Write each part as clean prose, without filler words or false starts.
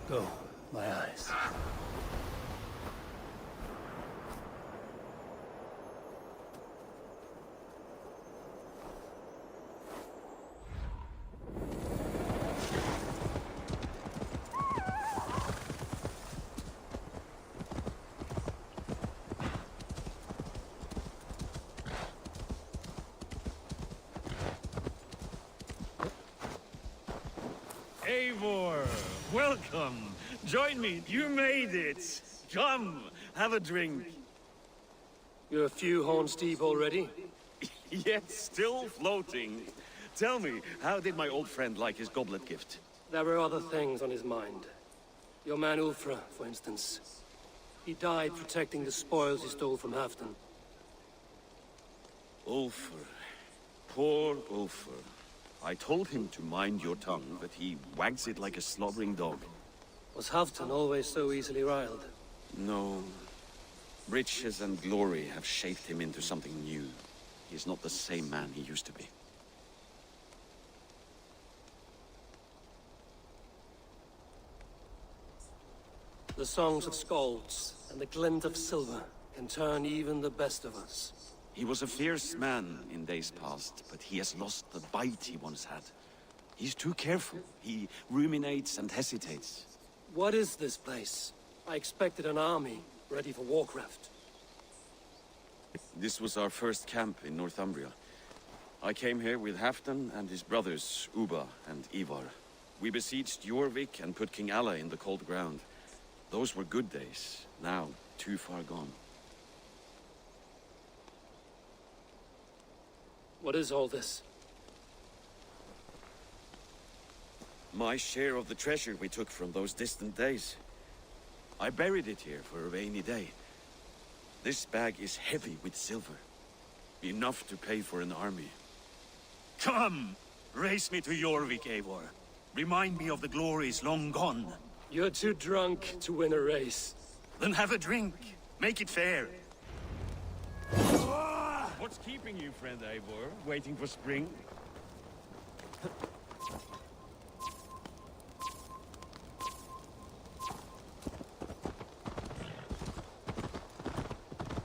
Go, my eyes. Eivor, welcome. Join me. You made it. Come, have a drink. You're a few horns deep already? Yet still floating. Tell me, how did my old friend like his goblet gift? There were other things on his mind. Your man Ulfra, for instance. He died protecting the spoils he stole from Halfdan. Ulfr. Poor Ulfr. I told him to mind your tongue, but he wags it like a slobbering dog. Was Halfdan always so easily riled? No. Riches and glory have shaped him into something new. He's not the same man he used to be. The songs of skalds and the glint of silver can turn even the best of us. He was a fierce man in days past, but he has lost the bite he once had. He's too careful. He ruminates and hesitates. What is this place? I expected an army, ready for warcraft. This was our first camp in Northumbria. I came here with Halfdan and his brothers, Ubba and Ivar. We besieged Jorvik and put King Alla in the cold ground. Those were good days, now too far gone. What is all this? My share of the treasure we took from those distant days. I buried it here for a rainy day. This bag is heavy with silver. Enough to pay for an army. Come! Race me to Jorvik, Eivor. Remind me of the glories long gone. You're too drunk to win a race. Then have a drink. Make it fair. What's keeping you, friend Eivor? Waiting for spring?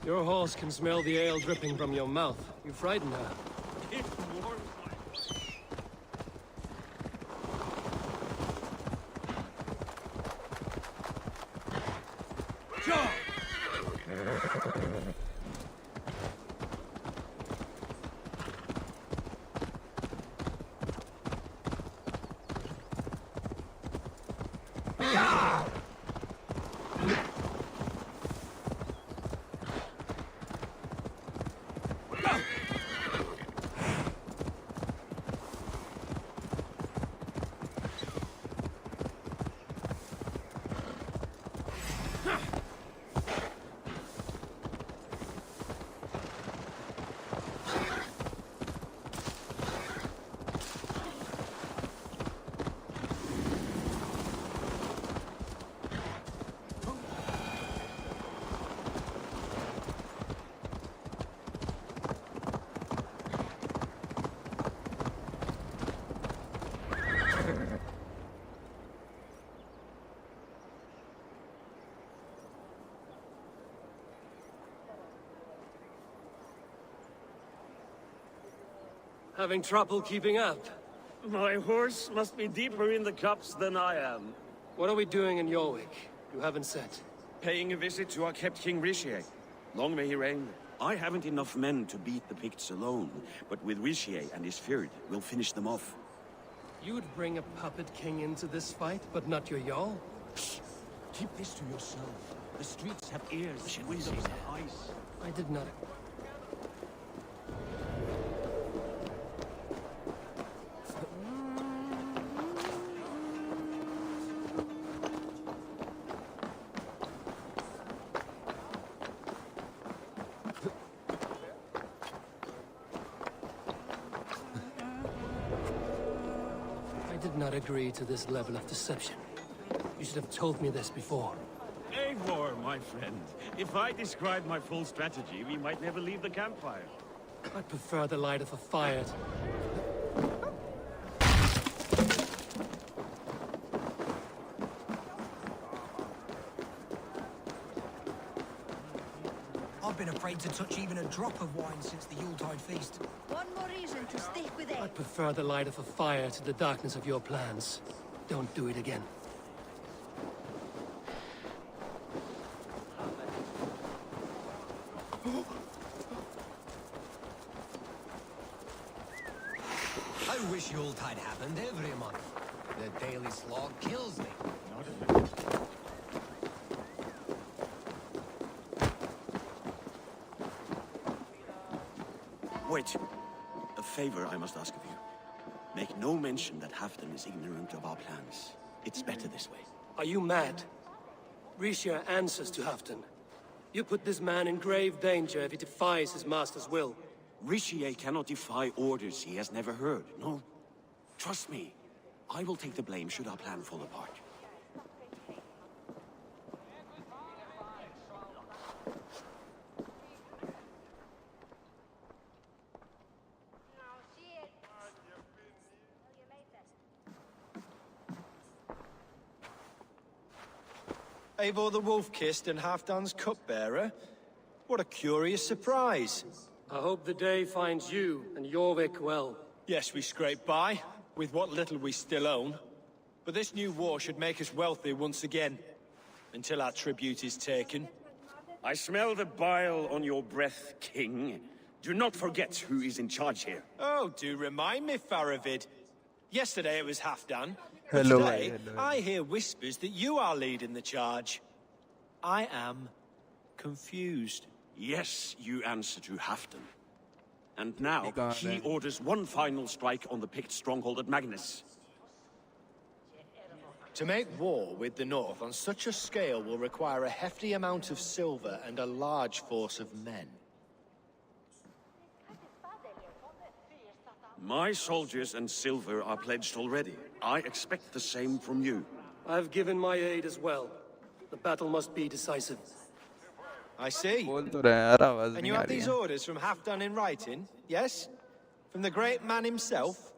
Your horse can smell the ale dripping from your mouth. You frighten her. It warms Having trouble keeping up? My horse must be deeper in the cups than I am. What are we doing in Jorvik? You haven't said. Paying a visit to our kept King Rishi. Long may he reign. I haven't enough men to beat the Picts alone, but with Rishi and his Fyrd, we'll finish them off. You would bring a puppet king into this fight, but not your Jarl? Keep this to yourself. The streets have ears, windows and eyes. I did not... I did not agree to this level of deception. You should have told me this before. Eivor, my friend. If I described my full strategy, we might never leave the campfire. I'd prefer the light of a fire. I've been afraid to touch even a drop of wine since the Yuletide feast. One more reason to stick with it. I'd prefer the light of a fire to the darkness of your plans. Don't do it again. I wish Yuletide happened every month. The daily slog kills me. Wait. A favor I must ask of you. Make no mention that Halfdan is ignorant of our plans. It's better this way. Are you mad? Rishia answers to Halfdan. You put this man in grave danger if he defies his master's will. Rishi cannot defy orders he has never heard. No. Trust me. I will take the blame should our plan fall apart. Eivor the Wolf-Kissed and Halfdan's cupbearer? What a curious surprise. I hope the day finds you and Jorvik well. Yes, we scrape by, with what little we still own. But this new war should make us wealthy once again. Until our tribute is taken. I smell the bile on your breath, King. Do not forget who is in charge here. Oh, do remind me, Faravid. Yesterday it was Halfdan. Hello, Today, hello. I hear whispers that you are leading the charge. I am confused. Yes, you answer to Halfdan. And now, got he it. orders one final strike on the Pict stronghold at Magnus. To make war with the North on such a scale will require a hefty amount of silver and a large force of men. My soldiers and silver are pledged already. I expect the same from you. I've given my aid as well. The battle must be decisive. I see. बोल तो रहे हैं यार आवाज And नहीं you uh have रही these है orders from Halfdan in writing, yes? From the great man himself?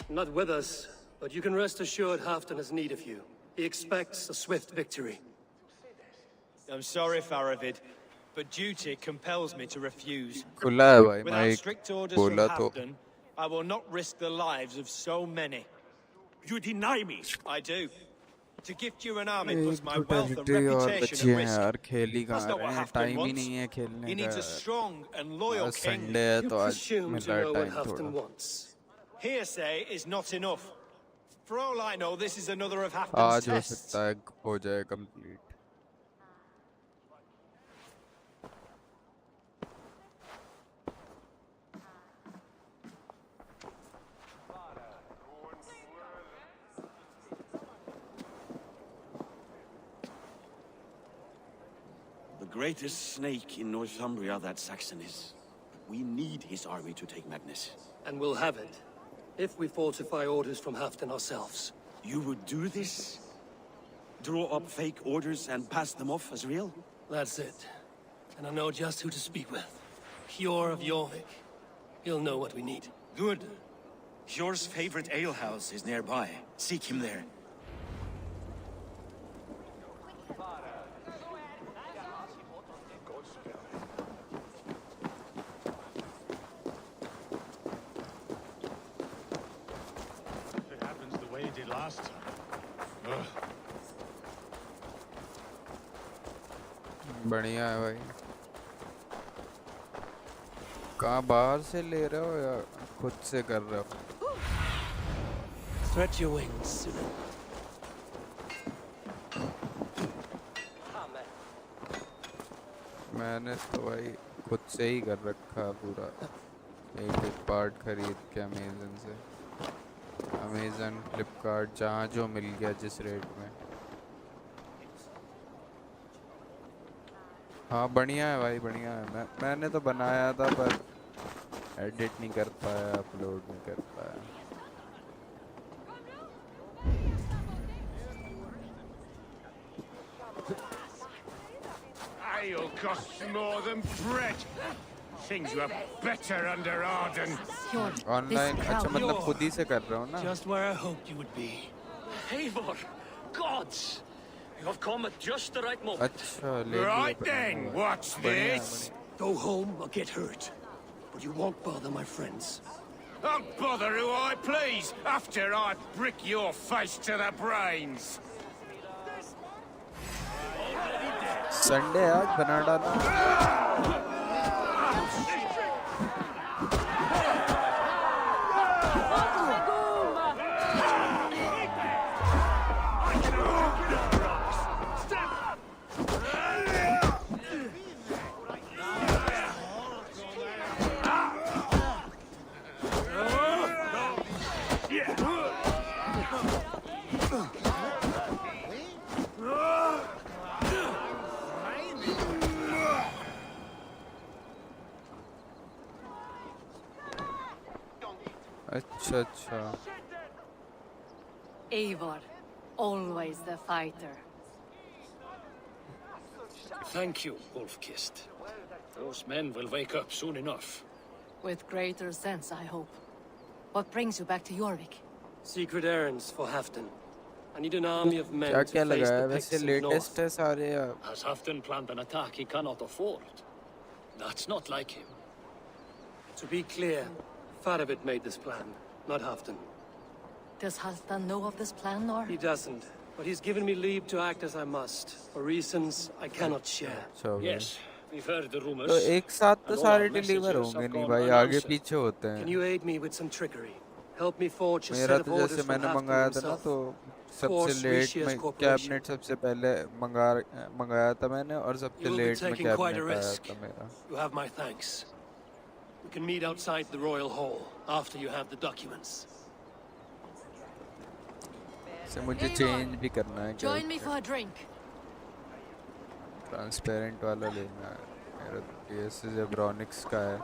Not with us, but you can rest assured Halfdan has need of you. He expects a swift victory. I'm sorry, Faravid, but duty compels me to refuse. खुला है भाई Without mic strict orders from बोला तो Halfdan, I will not risk the lives of so many. You deny me! I do. To gift you an army एक puts my तो wealth and territory और reputation बच्चे at हैं risk. यार खेल ही That's कहाँ not रहे what हैं Halfdan टाइम ही wants. नहीं है He खेलने needs a का strong and loyal आज king. संडे है You तो आज presume to मिला है know what टाइम Halfdan थोड़ा wants. Hearsay is not enough. For all I know, this is another of Halfdan's आज हो tests. सकता है हो जाए complete The greatest snake in Northumbria that Saxon is. We need his army to take Magnus. And we'll have it. If we falsify orders from Halfdan ourselves. You would do this? Draw up fake orders and pass them off as real? That's it. And I know just who to speak with. Hjor of Jorvik. He'll know what we need. Good. Hjor's favorite alehouse is nearby. Seek him there. If it happens the way it did last time. Ugh. बढ़िया है भाई कहाँ बाहर से ले रहे हो या खुद से कर रहे हो Stretch your wings, Sunan. मैंने तो भाई खुद से ही कर रखा पूरा एक एक पार्ट खरीद के अमेज़न से अमेज़न फ्लिपकार्ट जहाँ जो मिल गया जिस रेट में हाँ बढ़िया है भाई बढ़िया है मैंने तो बनाया था पर एडिट नहीं कर पाया अपलोड नहीं कर पाया costs more than bread. Things were better under Arden. Online अच्छा मतलब खुद ही से कर रहा हूँ ना Just where I hoped you would be. Eivor! Gods! You have come at just the right moment. अच्छा ले लिया Right पर then, मैंने। what's बढ़िया, this? Go home or get hurt. But you won't bother my friends. I'll bother who I please after I brick your face to the brains. Sunday आज बना डाला अच्छा अच्छा Eivor, always the fighter. Thank you, Wolf-Kissed. Those men will wake up soon enough. With greater sense, I hope. What brings you back to Jorvik? Secret errands for Halfdan. I need an army of men क्या to क्या face लगा है the वैसे Picts in the latest north. है सारे या Has Halfdan planned an attack he cannot afford? That's not like him. To be clear, Faravid made this plan, not Halfdan. Does Halfdan know of this plan, or? He doesn't, but he's given me leave to act as I must, for reasons I cannot share. अच्छा भाई Yes, we've heard the rumors. तो एक साथ तो and all सारे our deliver messages होंगे have नहीं gone भाई आगे unanswered. पीछे होते Can हैं you aid me with some trickery? Help me forge a मेरा set of तो orders जैसे from मैंने Halfdan मंगाया था ना himself. तो सबसे Force लेट Rishia's में corporation. कैबिनेट सबसे पहले मंगाया था मैंने और सबसे You will be लेट में taking quite a कैबिनेट आया risk. था मेरा You have my thanks. We can meet outside the royal hall after you have the documents. से मुझे चेंज भी करना है Join me for a drink. Transparent वाला लेना है मेरा PS जेब्रॉनिक्स का है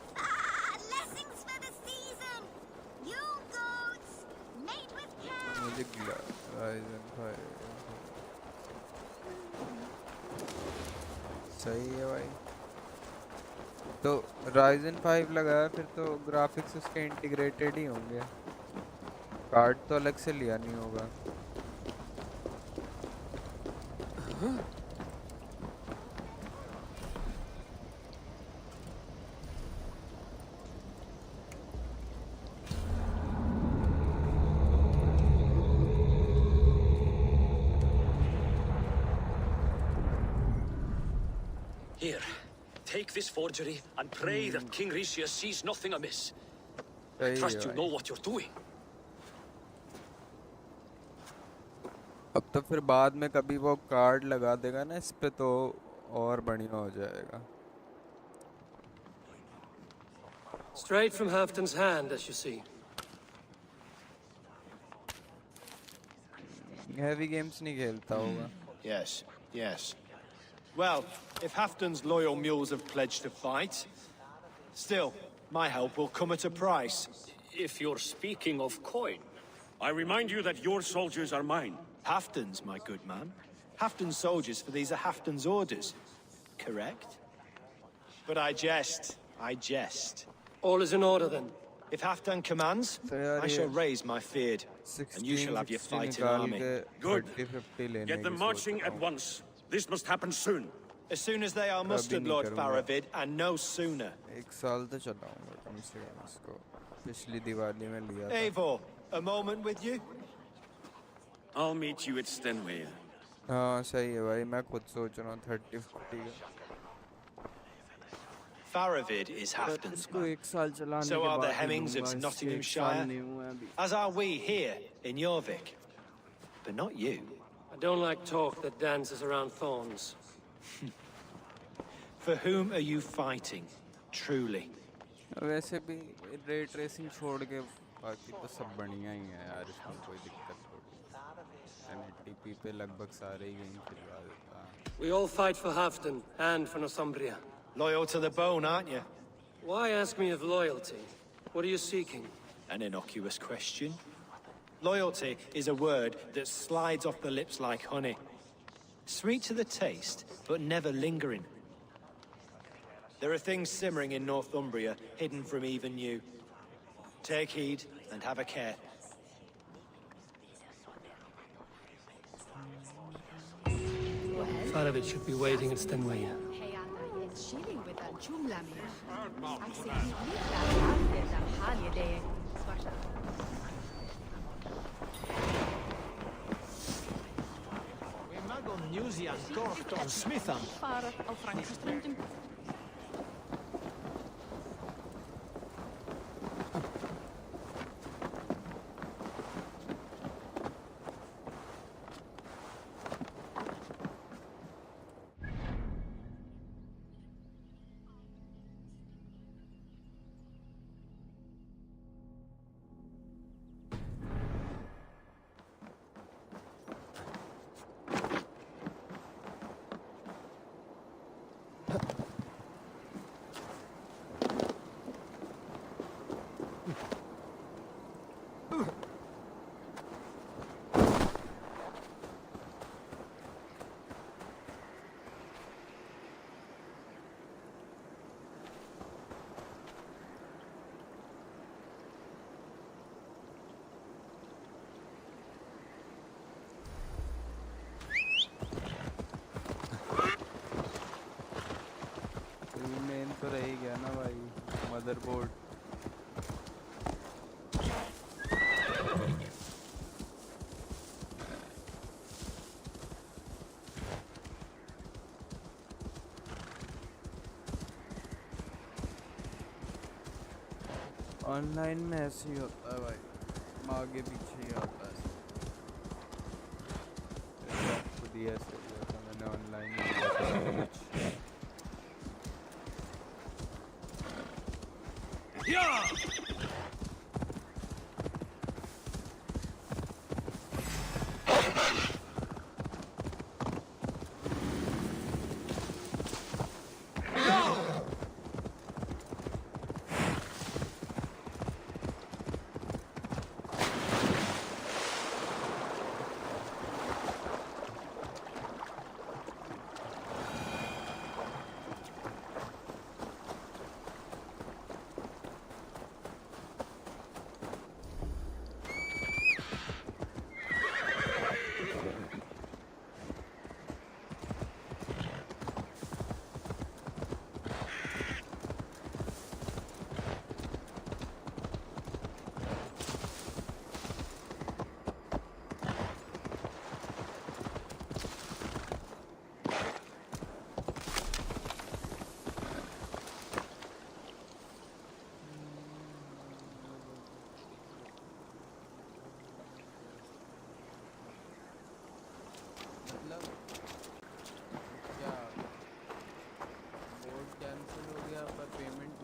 Blessings for the season! You goats, mate with cows! मुझे राइजन 5 सही है भाई तो राइजन 5 लगाया फिर तो ग्राफिक्स उसके इंटीग्रेटेड ही होंगे कार्ड तो अलग से लिया नहीं होगा Here, take this forgery and pray that King Rishia sees nothing amiss. I सही trust है you भाई know what you're doing. अब तो फिर बाद में कभी वो कार्ड लगा देगा ना इस पे तो और बढ़िया हो जाएगा Straight from Halfdan's hand, as you see. Heavy games नहीं खेलता होगा Yes, yes. Well, if Halfdan's loyal mules have pledged to fight, still, my help will come at a price. If you're speaking of coin, I remind you that your soldiers are mine. Halfdan's, my good man. Halfdan's soldiers, for these are Halfdan's orders. Correct? But I jest. I jest. all is in order then. If Halfdan commands, तो यार I ये shall raise my feared, and you 16 shall have your 16 fighting निकाल army. के Good. 30-50 लेने Get them की marching सोच at रहा हूँ। once. This must happen soon. As soon as they are mustered, नहीं Lord करूँगा। Faravid, and no sooner. एक साल तो चलाऊंगा कम से कम इसको पिछली दिवाली में लिया था Eivor, a moment with you? I'll meet you at Stenway. हाँ सही है भाई मैं खुद सोच रहा हूँ 30-50 का Faravid is Halfdan's इसको man. एक साल चलाने So के are the बाद ही Hemmings लूँगा, of इसके Nottinghamshire, एक साल नहीं हुआ अभी as are we here in Jorvik. But not you. I don't like talk that dances around thorns. For whom are you fighting, truly? वैसे भी रेट रेसिंग छोड़ के बाकी तो सब बढ़िया ही है यार इसमें कोई दिक्कत थोड़ी टीपी पे लगभग सारे ही गेम खिलवा देता है। We all fight for Halfdan and for Northumbria. Loyal to the bone, aren't you? Why ask me of loyalty? What are you seeking? An innocuous question. Loyalty is a word that slides off the lips like honey. Sweet to the taste, but never lingering. There are things simmering in Northumbria, hidden from even you. Take heed and have a care. Faravit should be waiting at Stenway. We mag on Newsy and Dorft on Smitham. Main तो रह ही गया ना भाई, motherboard. Online में ऐसे ही होता है भाई, आगे पीछे ही आता है। खुद ही ऐसे हुआ था, मैंने ऑनलाइन ही किया था कुछ।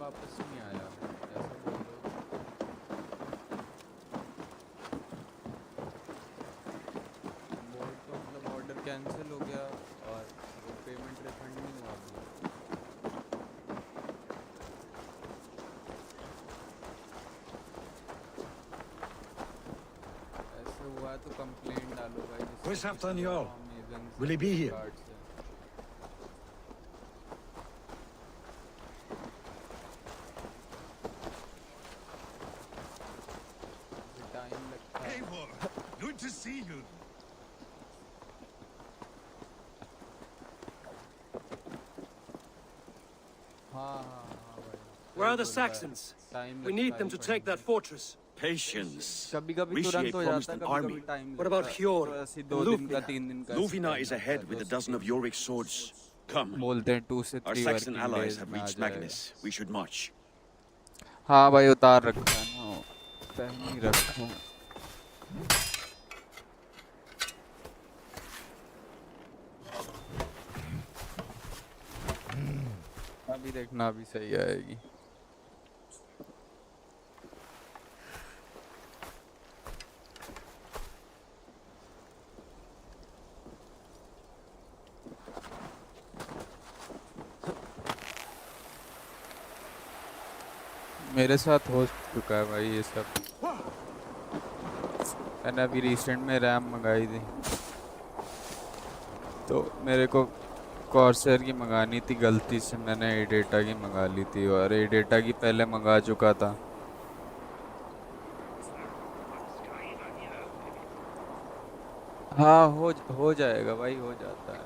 वापस नहीं आया, ऐसा बोल रहे हो? बोर्ड तो मतलब ऑर्डर कैंसिल हो गया और वो पेमेंट रिफंड नहीं हुआ अभी। ऐसे हुआ तो कंप्लेंट डालो भाई। Where's Halfdan Jarl? Will he be here? Eivor, good to see you. Where are the Saxons? We need them to take that fortress. Patience. कभी-कभी Rishie तुरंत हो promised जाता है, an कभी-कभी army. Time What about Hjor? ऐसे 2 दिन का 3 दिन का Luvina is ahead with a dozen of Yorick's swords. Come. बोलते हैं 2 से 3 Our Saxon working allies days have में आ reached जाएगा। Magnus. We should march. हाँ भाई उतार रखा है ना, पहन ही रखा हूँ। अभी देखना अभी सही आएगी। मेरे साथ हो चुका है भाई ये सब। मैंने अभी रिसेंट में रैम मंगाई थी, तो मेरे को कॉर्सर की मंगानी थी, गलती से मैंने ए डेटा की मंगा ली थी, और ए डेटा की पहले मंगा चुका था। हाँ हो जाएगा भाई, हो जाता है।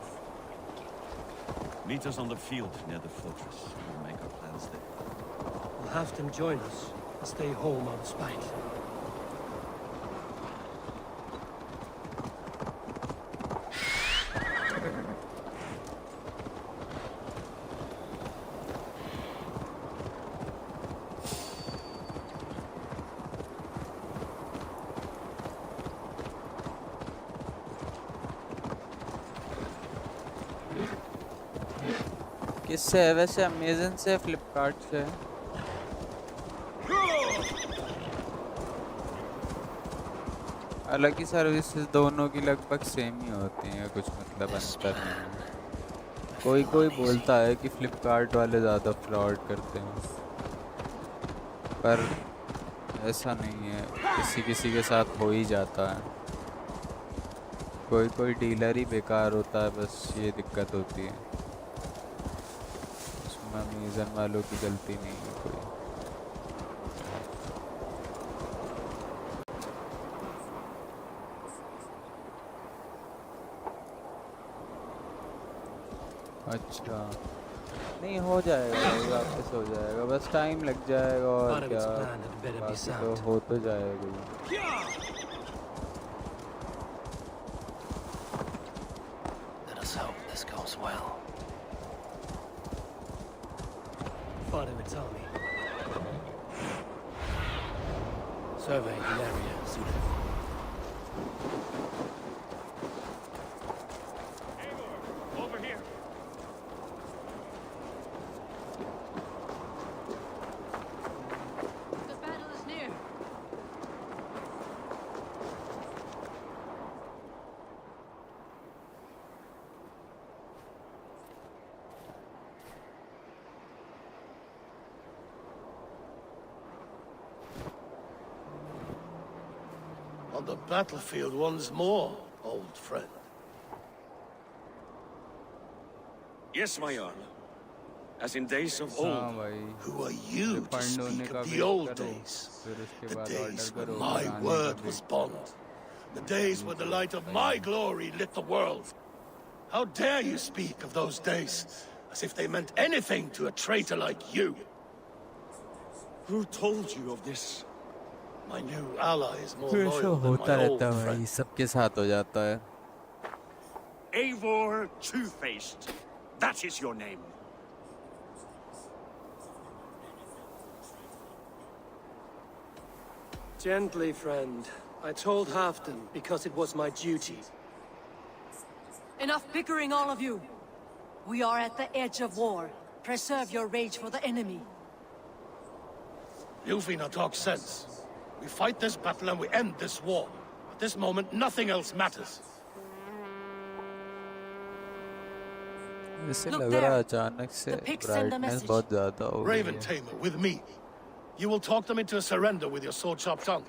Meet us on the field near the fortress. We'll make our plans there. Will Halfdan join us and stay home on spite? किससे है वैसे? अमेज़न से, फ्लिपकार्ट से? हालांकि सर्विसेज दोनों की लगभग सेम ही होती हैं, कुछ मतलब अंतर नहीं है। कोई कोई बोलता है कि फ्लिपकार्ट वाले ज़्यादा फ्रॉड करते हैं, पर ऐसा नहीं है, किसी किसी के साथ हो ही जाता है। कोई कोई डीलर ही बेकार होता है, बस ये दिक्कत होती है। उसमें अमेज़न वालों की गलती नहीं है कोई। अच्छा, नहीं हो जाएगा भाई, वापस हो जाएगा, बस टाइम लग जाएगा और क्या, बाकी तो हो तो जाएगा ही। Let us hope this goes well. Father its army. Survey the area suitably. Over here. The battle is near. On the battlefield once more, old friend. Yes, my Jarl. As in days of हाँ old. भाई, Who are you to refund होने speak का of the wait old करो, days? फिर उसके The बाद days order when करो, my फिर आने का word was wait bond. The days when the light of my glory lit the world. How dare you speak of those days as if they meant anything to a traitor like you? Who told you of this? My new ally is more ऐसा loyal than होता my old रहता है भाई, friend. सबके साथ हो जाता है। Eivor Two-Faced. That is your name. Gently, friend. I told Halfdan because it was my duty. Enough bickering, all of you. We are at the edge of war. Preserve your rage for the enemy. Yufina talks sense. We fight this battle and we end this war. At this moment, nothing else matters. इसे Look लग there. रहा है अचानक से The pigs send a brightness message. बहुत ज़्यादा हो गई Raven है। Tamer, with me. You will talk them into a surrender with your sword-sharp tongue.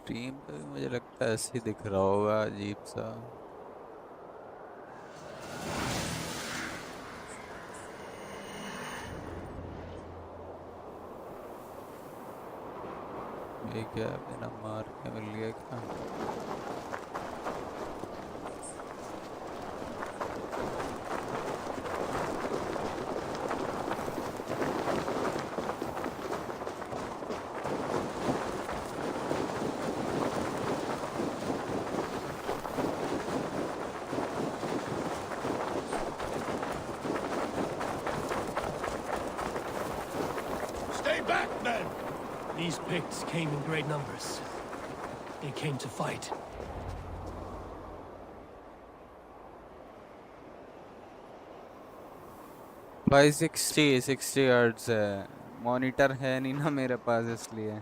Team पे भी मुझे लगता है ऐसे ही दिख रहा होगा, अजीब सा। ये क्या बिना मार के मिल गया क्या? Stay back, men! These Picts came in great numbers. They came to fight. भाई 60 हर्ट्ज है, मॉनिटर है नहीं ना मेरे पास, इसलिए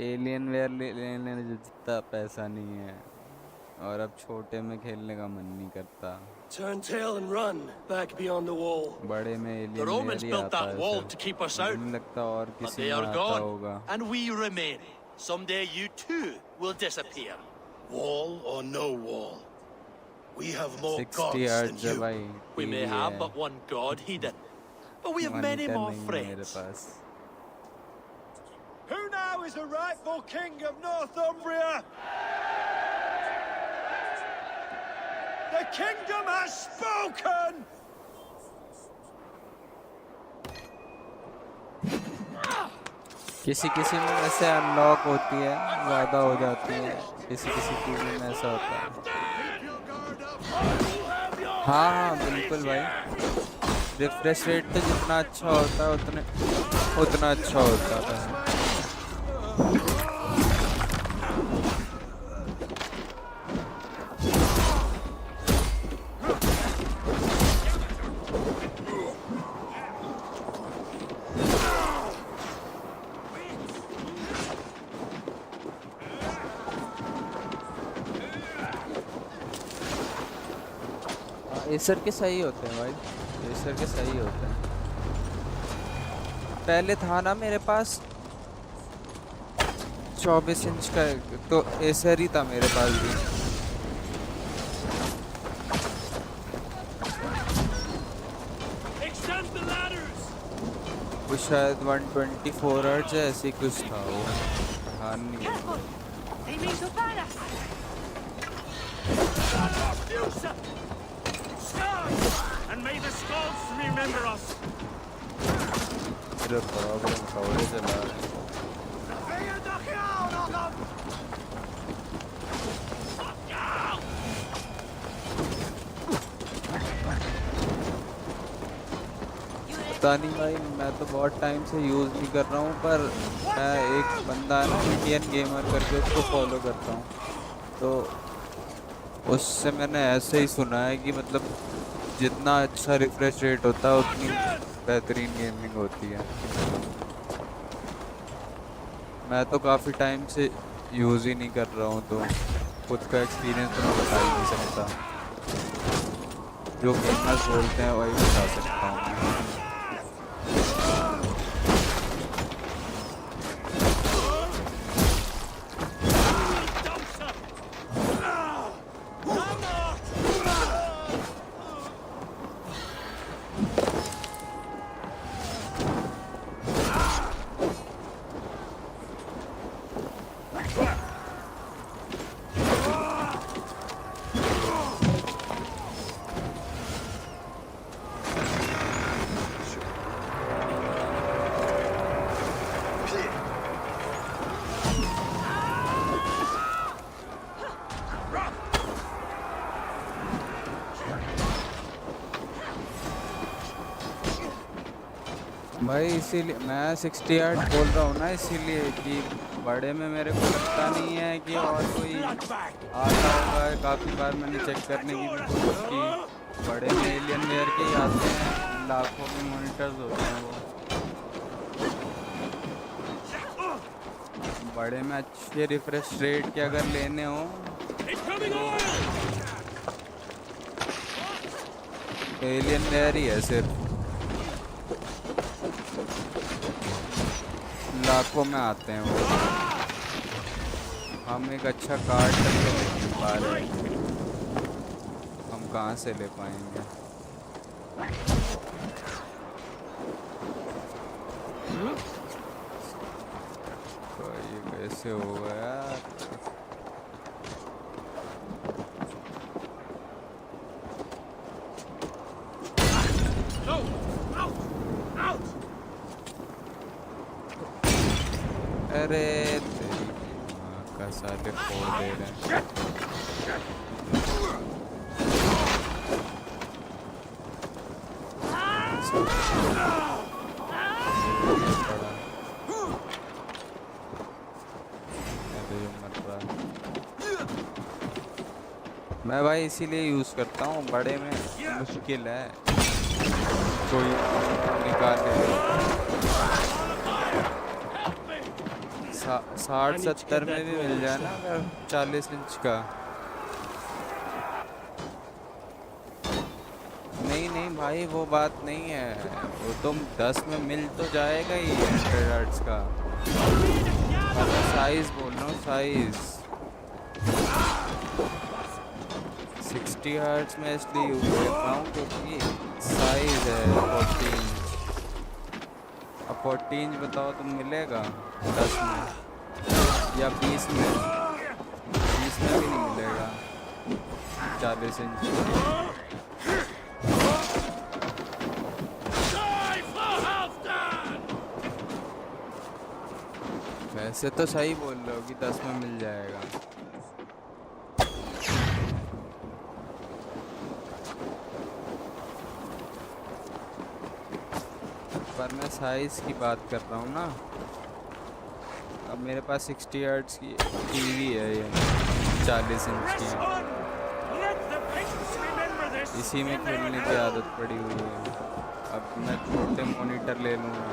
एलियन वेयर लेने जितना पैसा नहीं है। और अब छोटे में खेलने का मन नहीं करता। Turn tail and run back beyond the wall. बड़े में The एलियन Romans वेयर ही built आता that है wall sir. to keep us मुझे out, नहीं लगता और but किसी they में are आता gone, होगा। and we remain. Someday you too will disappear. Wall or no wall, we have more 60 gods yards than है you. भाई। We may टीवी have है। but one god hidden, but we have many monitor more नहीं है मेरे friends. Pass. Who now is the rightful king of Northumbria? The kingdom has spoken! किसी किसी में ऐसे अनलॉक होती है, ज़्यादा हो जाती है, किसी किसी टीवी में ऐसा होता है। हाँ हाँ बिल्कुल भाई, रिफ्रेश रेट तो जितना अच्छा होता है उतना अच्छा होता है। एसर के सही होते हैं भाई, एसर के सही होते हैं। पहले था ना मेरे पास 24 इंच का, तो एसर ही था मेरे पास भी। वो शायद 124 हर्ट्ज ऐसे ही कुछ था वो। हाँ नहीं And may the skulls remember us. मेरा प्रॉब्लम कवरे चला रहा है। पता नहीं भाई, मैं तो बहुत टाइम से यूज़ नहीं कर रहा हूँ, पर मैं एक बंदा है ना इंडियन गेमर करके उसको फॉलो करता हूँ, तो उससे मैंने ऐसे ही सुना है कि मतलब जितना अच्छा रिफ्रेश रेट होता है उतनी बेहतरीन गेमिंग होती है। मैं तो काफ़ी टाइम से यूज़ ही नहीं कर रहा हूँ, तो खुद का एक्सपीरियंस तो मैं बता ही नहीं सकता। जो गेमर्स बोलते हैं वही बता सकता हूँ। भाई इसीलिए मैं 60 यार्ड बोल रहा हूँ ना, इसीलिए कि बड़े में मेरे को लगता नहीं है कि और कोई आता होगा। काफ़ी बार मैंने चेक करने की भी कोशिश की, बड़े में एलियन वेयर के ही आते हैं, लाखों में मॉनिटर्स होते हैं वो। बड़े में अच्छे रिफ्रेश रेट के अगर लेने हो तो एलियन वेयर ही है सिर्फ, लाखों में आते हैं वो। हम एक अच्छा कार्ड तक ले नहीं पा रहे, हम कहाँ से ले पाएंगे? तो ये कैसे होगा यार? अरे तेरी माँ का साले फोड़ दे रहे हैं। मैं भाई इसीलिए यूज़ करता हूँ, बड़े में मुश्किल है कोई निकाले। 60-70 में भी मिल जाए ना अगर 40 इंच का, भाई वो बात नहीं है, वो तुम 10 में मिल तो जाएगा ही 100 हर्ट्ज का, पर मैं साइज बोल रहा हूँ, साइज 60 हर्ट्ज में इसलिए यूज कर रहा हूँ क्योंकि साइज है 14 इंच। अब 14 इंच बताओ तुम मिलेगा 10 में या 20 में? 20 में भी नहीं मिलेगा 40 इंच। वैसे तो सही बोल रहे हो कि 10 में मिल जाएगा। पर मैं साइज की बात कर रहा हूँ ना। अब मेरे पास 60 हर्ट्ज की टीवी है, ये 40 इंच की, इसी में खेलने की आदत पड़ी हुई है। अब मैं छोटे मॉनिटर ले लूँगा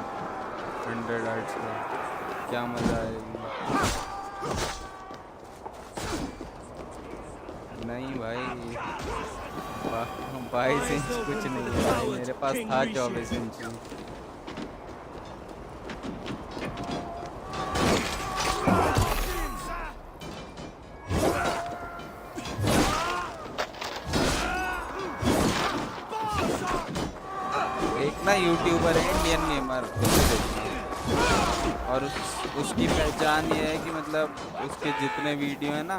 100 हर्ट्ज का, क्या मज़ा आएगी। नहीं भाई 22 इंच कुछ नहीं है भाई, मेरे पास था 24 इंच। एक ना यूट्यूबर है इंडियन गेमर, और उसकी पहचान ये है कि मतलब उसके जितने वीडियो है ना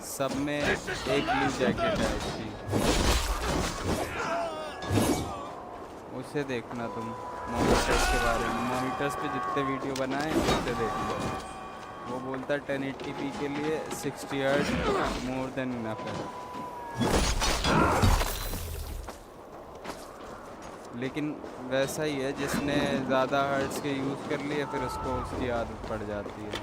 सब में एक ब्लू जैकेट है उसकी। उसे देखना तुम मॉनिटर्स के बारे में, मॉनिटर्स पे जितने वीडियो बनाए उसे देख लो। वो बोलता है 1080p के लिए 60 हर्ट्ज मोर देन इनफ है, लेकिन वैसा ही है जिसने ज़्यादा हर्ट्ज के यूज़ कर लिए फिर उसको उसकी आदत पड़ जाती है।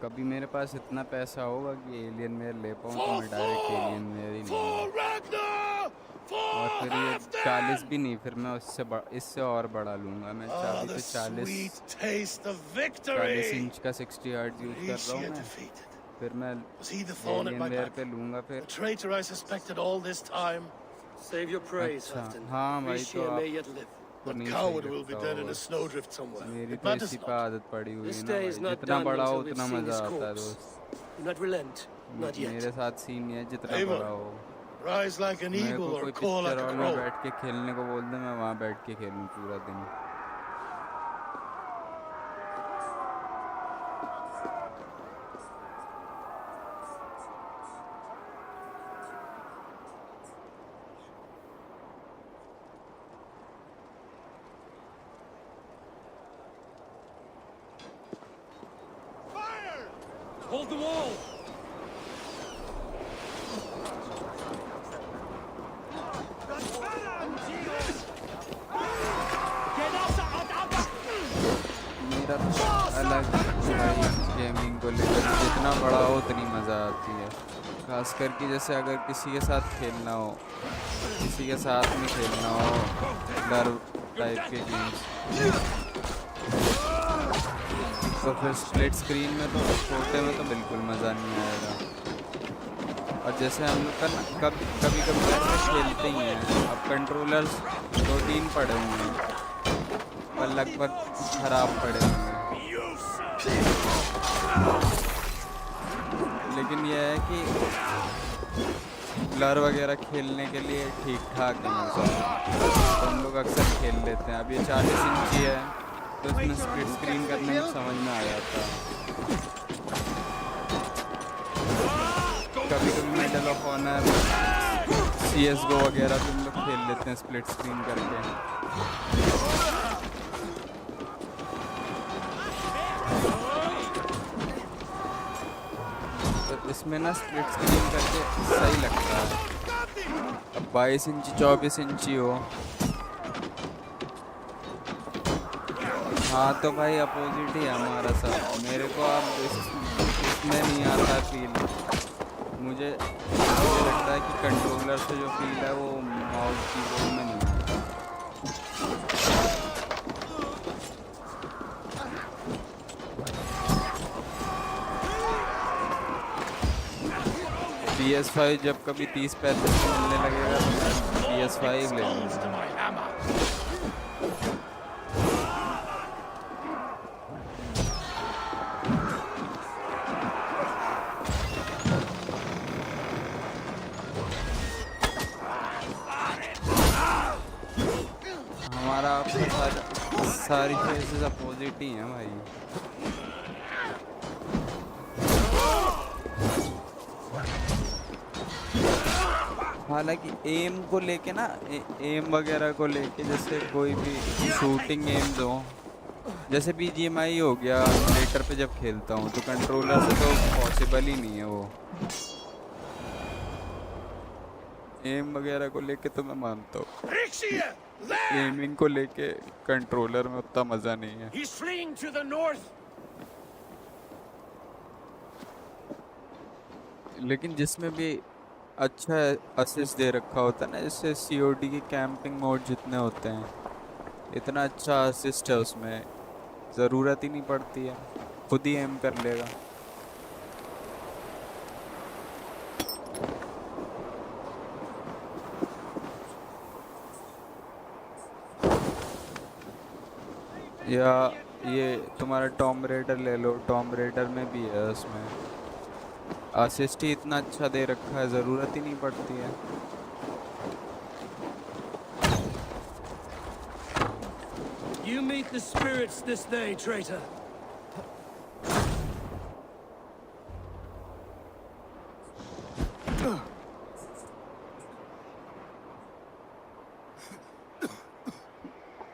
कभी मेरे पास इतना पैसा होगा कि एलियन मेयर ले पाऊँ तो मैं डायरेक्ट एलियन मेयर ही लूँगा, और फिर ये 40 भी नहीं, फिर मैं इससे और बड़ा लूँगा। मैं चाबी तो 40 इंच का 60 हर्ट्ज यूज़ कर रहा हूँ मैं, फिर मैं एलियन मेयर पे लूँगा फिर। अच्छा हाँ भाई, तो आपको नहीं सही लगता होगा। मेरी तो इसी पे आदत पड़ी हुई है ना भाई, जितना बड़ा हो उतना मज़ा आता है दोस्त। मेरे साथ सीन नहीं है जितना बड़ा हो। मेरे को कोई पिक्चर हॉल में बैठ के खेलने को बोल दे, मैं वहाँ बैठ के खेलूँ पूरा दिन। Hold the wall! मेरा अलग गेमिंग को लेकर, जितना बड़ा हो उतनी मज़ा आती है। खास करके जैसे अगर किसी के साथ खेलना हो, किसी के साथ में खेलना हो डर टाइप के गेम्स, तो फिर स्प्लिट स्क्रीन में तो छोटे में तो बिल्कुल मज़ा नहीं आएगा। और जैसे हम लोग का कभी कभी ऐसे खेलते ही हैं, अब कंट्रोलर्स 2-3 पड़े हुए हैं और लगभग ख़राब पड़े हुए हैं, लेकिन यह है कि ब्लर वगैरह खेलने के लिए ठीक ठाक है, तो हम लोग अक्सर खेल लेते हैं। अब ये 40 इंच की है तो इसमें स्प्लिट स्क्रीन करने में समझ में आ जाता है। कभी कभी मेडल ऑफ ऑनर, CSGO वगैरह भी हम लोग खेल लेते हैं स्प्लिट स्क्रीन करके। तो इसमें ना स्प्लिट स्क्रीन करके सही लगता है। अब 22 इंची 24 इंची हो हाँ तो भाई अपोजिट ही है हमारा सब। मेरे को अब इसमें नहीं आता फील। मुझे लगता है कि कंट्रोलर से जो फील है वो माउस कीबोर्ड में नहीं आता। PS5 जब कभी 30-35 मिलने लगेगा तो मैं PS5 ले लूँगा। हमारा आपका सारी फेसेस अपोजिट ही हैं भाई। हालांकि एम को लेके ना एम वगैरह को लेके जैसे कोई भी शूटिंग एम दो, जैसे BGMI हो गया एमुलेटर पे जब खेलता हूँ तो कंट्रोलर से तो पॉसिबल ही नहीं है वो। एम वगैरह को लेके तो मैं मानता हूँ, एमिंग को लेके कंट्रोलर में उतना मजा नहीं है। लेकिन जिसमें भी अच्छा असिस्ट दे रखा होता है ना, जैसे COD के कैंपिंग मोड जितने होते हैं, इतना अच्छा असिस्ट है उसमें, ज़रूरत ही नहीं पड़ती है, खुद ही एम कर लेगा। या ये तुम्हारा टॉम रेडर ले लो, टॉम रेडर में भी है, उसमें असिस्ट ही इतना अच्छा दे रखा है, ज़रूरत ही नहीं पड़ती है। You meet the spirits this day, traitor.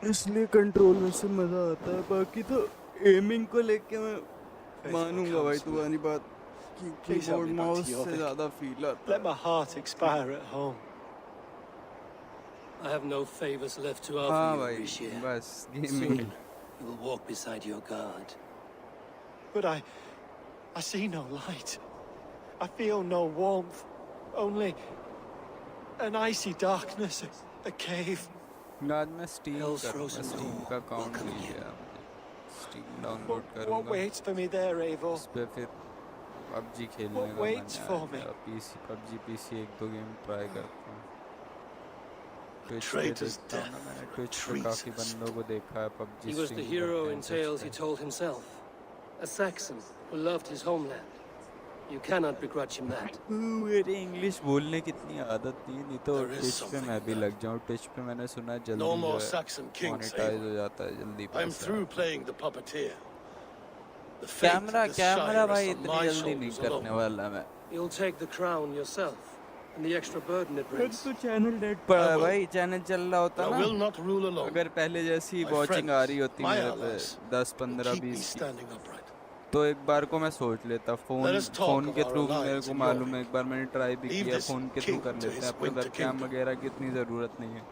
इसलिए कंट्रोलर से मज़ा आता है, बाकी तो एमिंग को लेके मैं मानूंगा भाई तुम्हारी बात कि कीबोर्ड माउस से ज़्यादा फील आता है। Let my heart expire at home. I have no favors left to हाँ offer you, भाई, Rishi. बस Soon, gaming. you will walk beside your god. But I see no light. I feel no warmth. Only an icy darkness, a cave. आज मैं steam Hell's करूँगा, frozen steam door, का account welcome लिया, steam download What करूँगा, waits for me there, Eivor? उस पे फिर PUBG खेलने What का मन waits for me? है। PUBG PC 1-2 गेम ट्राई करता हूँ। ट्विच पे Traitor's देखता हूँ ना, death मैंने ट्विच पे काफ़ी treats us. बंदों को देखा है PUBG He was the stream hero करते हैं in tales he Twitch told himself. A Saxon who loved his homeland. You cannot begrudge him that. पे। मेरी इंग्लिश बोलने की इतनी आदत नहीं तो There is ट्विच पे something मैं भी there. लग जाऊँ। ट्विच पे मैंने सुना जल्दी No जो more है Saxon kings, मोनेटाइज Eivor. हो जाता है, जल्दी I'm पैसा through आता है। playing the puppeteer. The fate camera of this camera shire भाई rests on इतनी my जल्दी नहीं shoulders करने alone. वाला मैं। You'll take the crown yourself, and the extra burden it फिर brings. तो चैनल डेट पड़ा है will. भाई, चैनल चल रहा होता I ना, will not rule alone. अगर पहले जैसी My वॉचिंग आ रही friends, होती my मेरे पे allies, 10, will 15, keep me 20 की, standing upright. तो एक बार को मैं सोच लेता Let phone us talk phone of के our थ्रू मेरे alliance को in मालूम है, Yorick. एक बार मैंने ट्राई भी Leave किया, this फोन के थ्रू king कर to लेते हैं, his अपने winter वेबकैम kingdom. वगैरह की इतनी ज़रूरत नहीं है,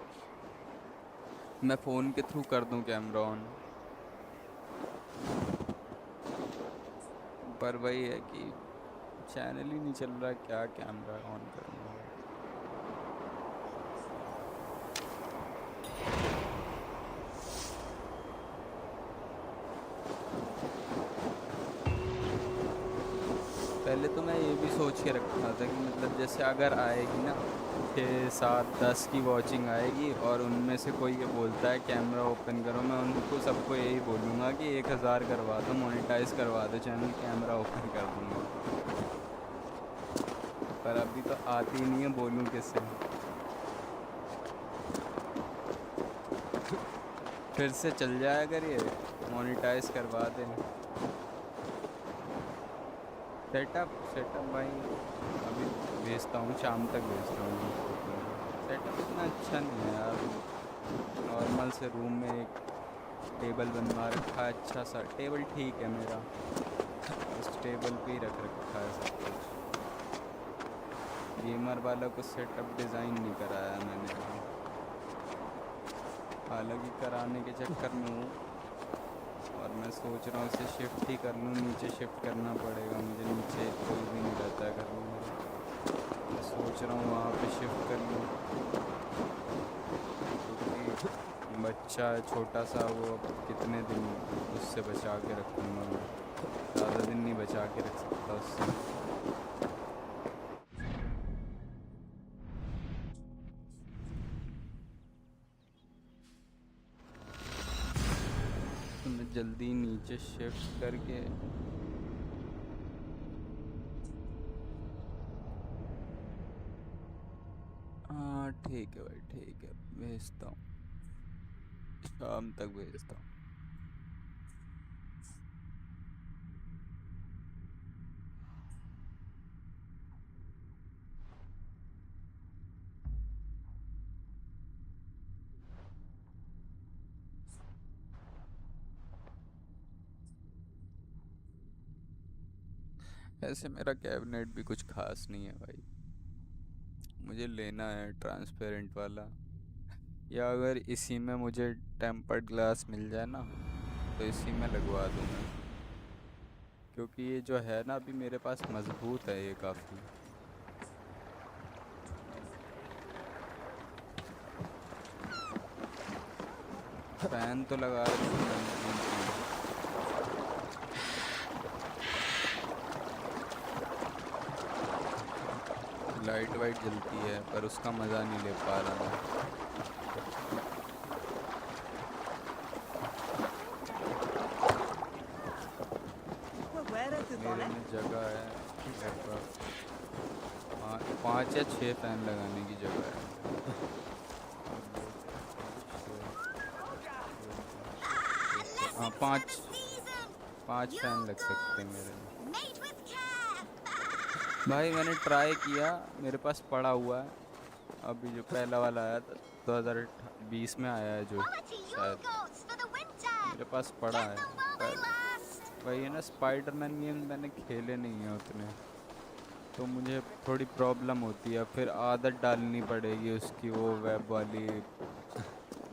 मैं फ़ोन के थ्रू कर दूं कैमरा ऑन। पर वही है कि चैनल ही नहीं चल रहा, क्या कैमरा ऑन करूँगा। पहले तो मैं ये भी सोच के रखा था कि मतलब जैसे अगर आएगी ना 6, 7, 10 की वॉचिंग आएगी और उनमें से कोई ये बोलता है कैमरा ओपन करो, मैं उनको सबको यही बोलूँगा कि 1000 करवा दो, मोनेटाइज करवा दो चैनल, कैमरा ओपन कर दूँगा। पर अभी तो आती ही नहीं है, बोलूँ किससे। फिर से चल जाए अगर ये मोनेटाइज करवा दें। सेटअप भाई अभी भेजता हूँ, शाम तक भेजता हूँ। सेटअप इतना अच्छा नहीं है यार, नॉर्मल से रूम में एक टेबल बनवा रखा है, अच्छा सा टेबल ठीक है मेरा, उस टेबल पे ही रख रखा है सब कुछ। गेमर वाला को सेटअप डिज़ाइन नहीं कराया मैंने, हालांकि कराने के चक्कर में हूँ, और मैं सोच रहा हूँ इसे शिफ्ट ही कर लूँ, नीचे शिफ्ट करना पड़ेगा मुझे, नीचे कोई भी नहीं रहता है घर में मेरे। मैं सोच रहा हूँ वहाँ पे शिफ्ट कर लूँ, क्योंकि बच्चा है छोटा सा, वो अब कितने दिन उससे बचा के रखूँगा मैं, ज़्यादा दिन नहीं बचा के रख सकता उससे। तो मैं जल्दी नीचे शिफ्ट करके हाँ ठीक है भाई, ठीक है, भेजता हूँ, शाम तक भेजता हूँ। ऐसे मेरा कैबिनेट भी कुछ खास नहीं है भाई, मुझे लेना है ट्रांसपेरेंट वाला, या अगर इसी में मुझे टेम्पर्ड ग्लास मिल जाए ना तो इसी में लगवा दूँ मैं, क्योंकि ये जो है ना अभी मेरे पास मजबूत है ये काफ़ी। फैन तो लगा रखी है लाइट वाइट जलती है, पर उसका मज़ा नहीं ले पा रहा मैं। मेरे में जगह है लगभग 5 या 6 फैन लगाने की जगह है। हाँ 5 फैन लग सकते हैं मेरे में। भाई मैंने ट्राई किया, मेरे पास पड़ा हुआ है, अभी जो पहला वाला आया था 2020 में आया है जो, शायद मेरे पास पड़ा है, पर वही है ना, स्पाइडरमैन गेम मैंने खेले नहीं है उतने, तो मुझे थोड़ी प्रॉब्लम होती है, फिर आदत डालनी पड़ेगी उसकी, वो वेब वाली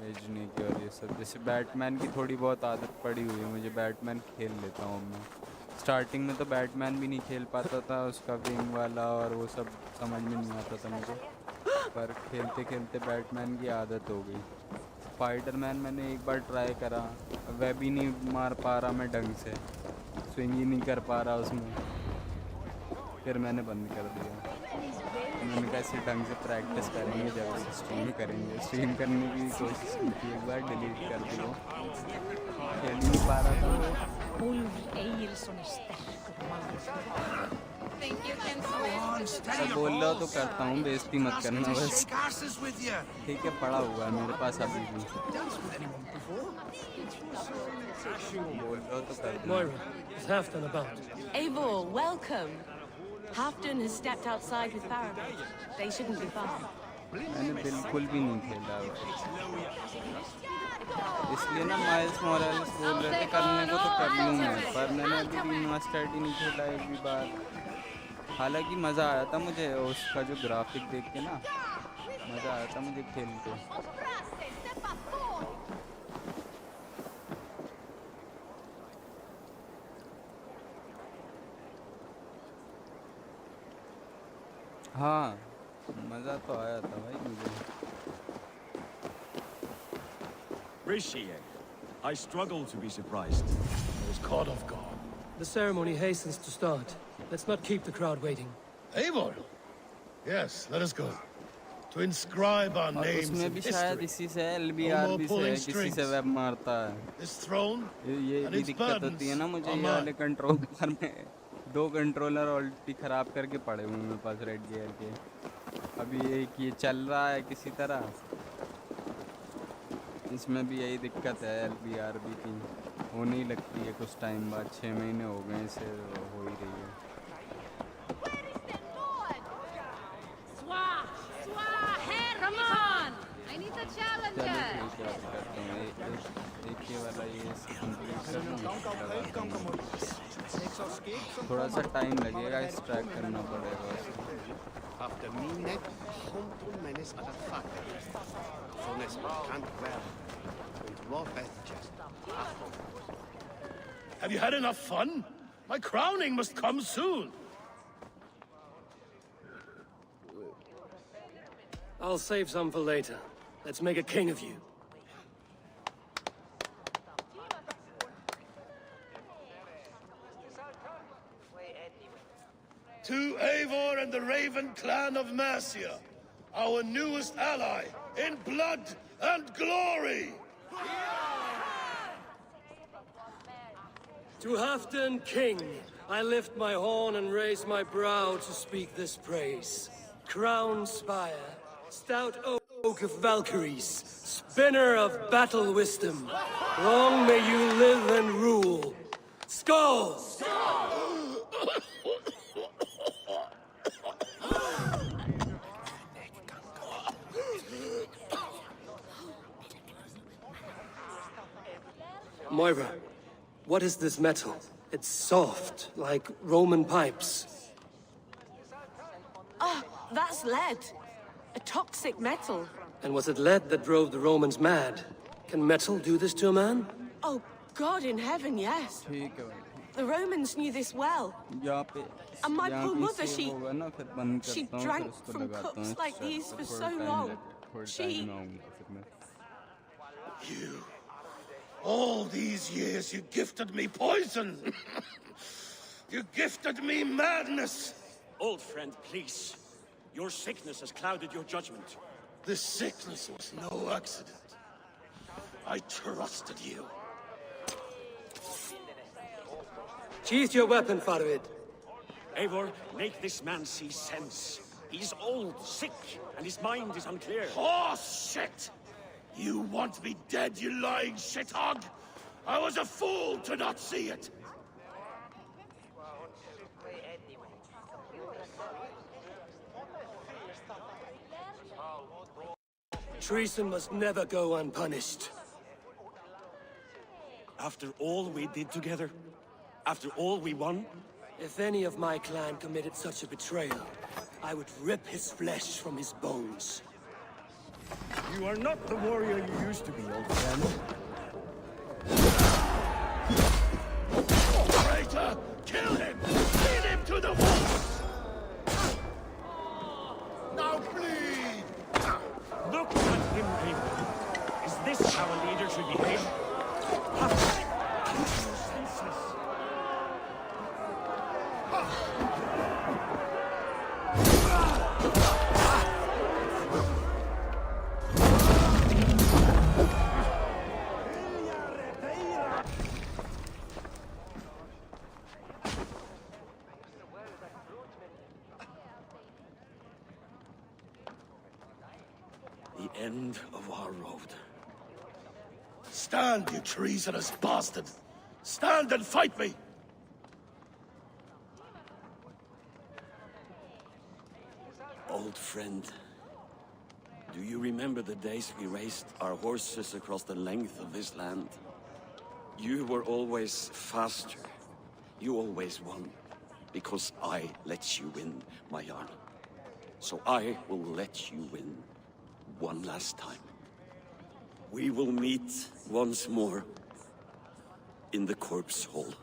भेजने की और ये सब। जैसे बैटमैन की थोड़ी बहुत आदत पड़ी हुई है मुझे, बैटमैन खेल लेता हूँ मैं। स्टार्टिंग में तो बैटमैन भी नहीं खेल पाता था, उसका विंग वाला और वो सब समझ में नहीं आता था मुझे, पर खेलते खेलते बैटमैन की आदत हो गई। स्पाइडरमैन मैंने एक बार ट्राई करा, वेब ही नहीं मार पा रहा मैं ढंग से, स्विंग ही नहीं कर पा रहा उसमें, फिर मैंने बंद कर दिया। मैंने कहा इसे ढंग से प्रैक्टिस करेंगे जब इसे स्ट्रीम करेंगे। स्ट्रीम करने की कोशिश की थी एक बार, डिलीट कर दी वो, खेल नहीं पा रहा था वो। सब बोल रहा तो करता हूँ, बेइज्जती मत करना बस। ठीक है, पड़ा हुआ है मेरे पास अभी भी, बोल रहा तो करता हूँ। Eivor, welcome. Hafton has stepped outside with Paragon. They shouldn't be far. मैंने बिल्कुल भी नहीं खेला भाई, इसलिए ना माइल्स मोरालेस बोल रहे थे करने को तो कर लूँ मैं, पर मैंने अभी रिमास्टर्ड ही नहीं खेला एक भी बार। हालांकि मज़ा आया था मुझे उसका जो ग्राफिक देख के ना, मज़ा आया था मुझे खेल के। हाँ मज़ा तो आया था भाई मुझे। Appreciate. I struggle to be surprised. I was caught off guard. The ceremony hastens to start. Let's not keep the crowd waiting. Eivor? Yes, let us go. To inscribe our names उसमें in भी शायद history. इसी से LBRB से किसी से web मारता है। This throne ये and भी its दिक्कत होती है ना burdens मुझे, are ये mine. वाले कंट्रोलर में 2 कंट्रोलर ऑलरेडी ख़राब करके पड़े हुए मेरे पास रेड गियर के। अभी एक ये चल रहा है किसी तरह, इसमें भी यही दिक्कत है LBRB की, होने ही लगती है कुछ टाइम बाद, 6 महीने हो गए इसे हो ही रही है। एक ये वाला ये कंप्लीट कर लूँ, थोड़ा सा टाइम लगेगा, इस ट्रैक करना पड़ेगा उसे। After Minet, Honton menes ad Facker. Sones Kant Well. Und Lord Bethchester. Have you had enough fun? My crowning must come soon. I'll save some for later. Let's make a king of you. To Eivor and the Raven clan of Mercia, our newest ally in blood and glory! To Halfdan, king, I lift my horn and raise my brow to speak this praise. Crown spire, stout oak of Valkyries, spinner of battle wisdom. Long may you live and rule. Skull! Moira, what is this metal? It's soft, like Roman pipes. Oh, that's lead. A toxic metal. And was it lead that drove the Romans mad? Can metal do this to a man? Oh, God in heaven, yes. The Romans knew this well. And my poor mother, she drank from cups like these for so long. She... You... All these years you gifted me poison! You gifted me madness! Old friend, please. Your sickness has clouded your judgment. This sickness was no accident. I trusted you. Sheath your weapon, Farid. Eivor, make this man see sense. He's old, sick, and his mind is unclear. Horse shit! You want me dead, you lying shithog? I was a fool to not see it! Treason must never go unpunished. After all we did together? After all we won? If any of my clan committed such a betrayal, I would rip his flesh from his bones. You are not the warrior you used to be, old friend. Traitor! Kill him! Lead him to the wolves! Now bleed! Look at him, Eivor. Is this how a leader should behave? Senseless. The end of our road. Stand, you treasonous bastard! Stand and fight me! Old friend, do you remember the days we raced our horses across the length of this land? You were always faster. You always won. Because I let you win, my Jarl. So I will let you win one last time. We will meet once more in the corpse hall.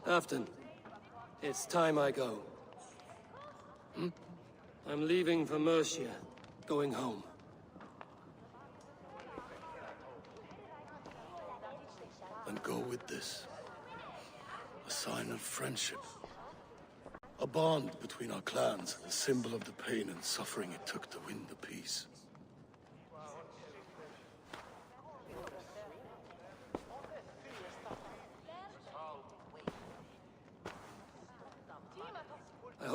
Halfdan, it's time I go. I'm leaving for Mercia, going home. And go with this. A sign of friendship. A bond between our clans, a symbol of the pain and suffering it took to win the peace.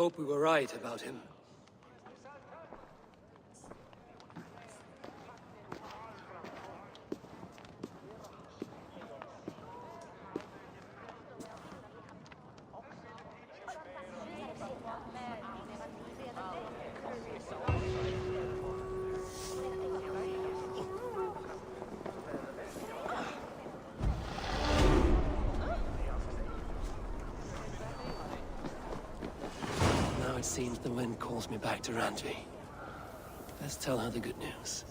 hope we were right about him. Now it seems the wind calls me back to Randvi. Let's tell her the good news.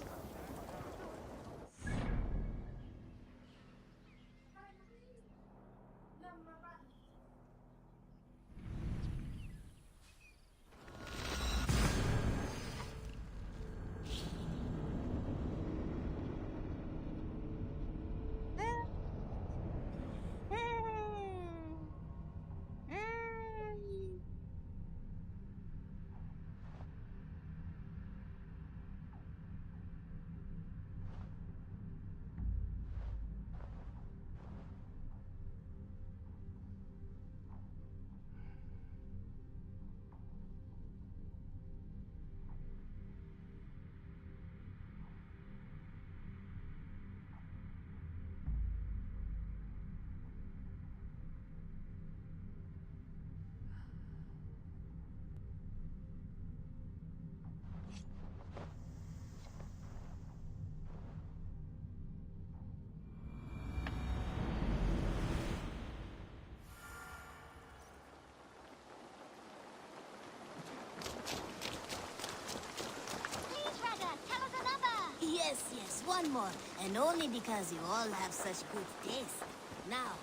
Yes, one more. And only because you all have such good taste. Now,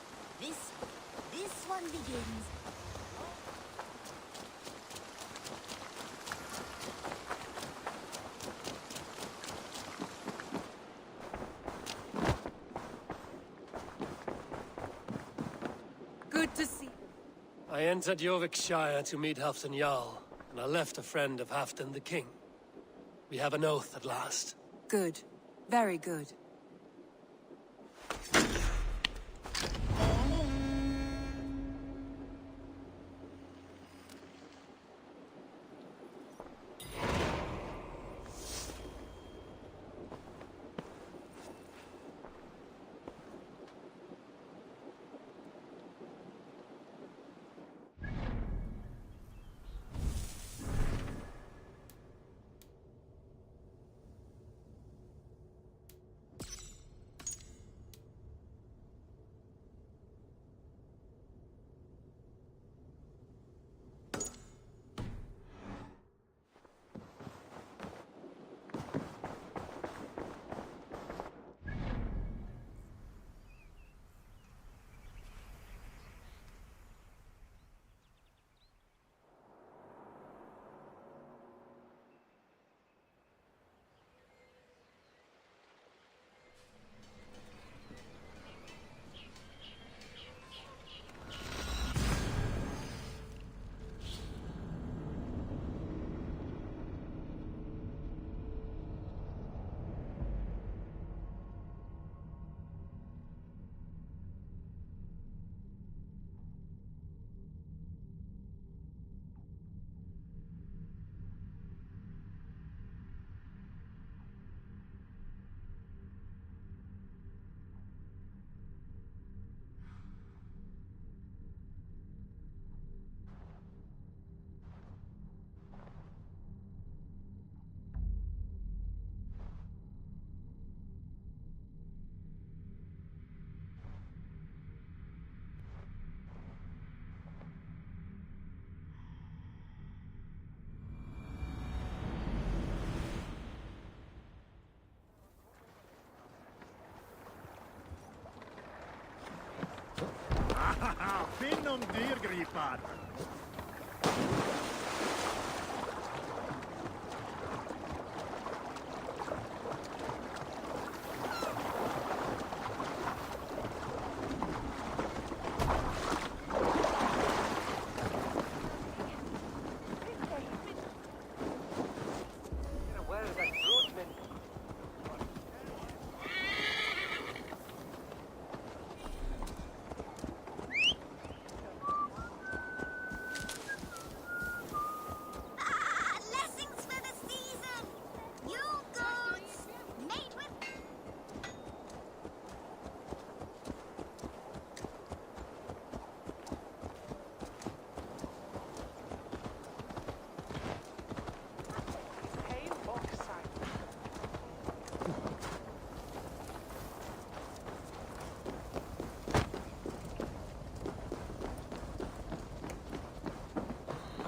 this one begins. Good to see. I entered Yorvikshire to meet Halfdan Jarl, and I left a friend of Halfdan the King. We have an oath at last. Good. Very good. Finn om dyrgripar!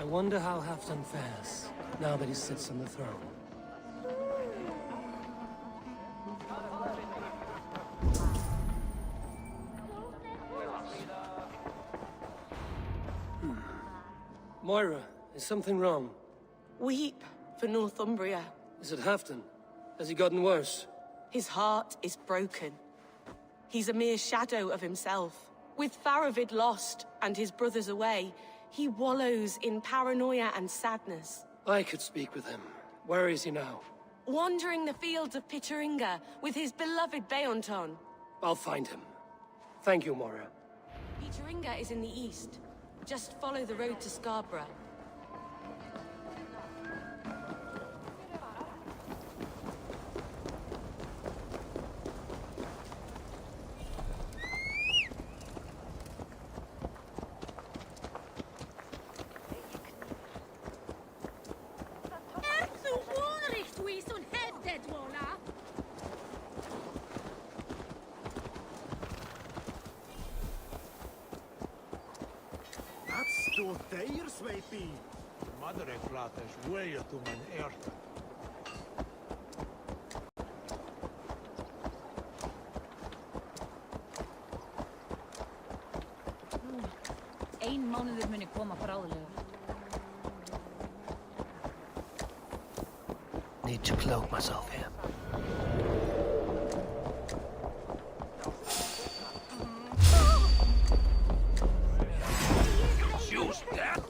wonder how Halfdan fares, now that he sits on the throne. Moira, is something wrong? Weep for Northumbria. Is it Halfdan? Has he gotten worse? His heart is broken. He's a mere shadow of himself. With Faravid lost and his brothers away, he wallows in paranoia and sadness. I could speak with him. Where is he now? Wandering the fields of Pittaringa with his beloved Beonton. I'll find him. Thank you, Moira. Pittaringa is in the east. Just follow the road to Scarborough. Ein mánuður muni koma bráðlega. Need to cloak myself here. Choose death?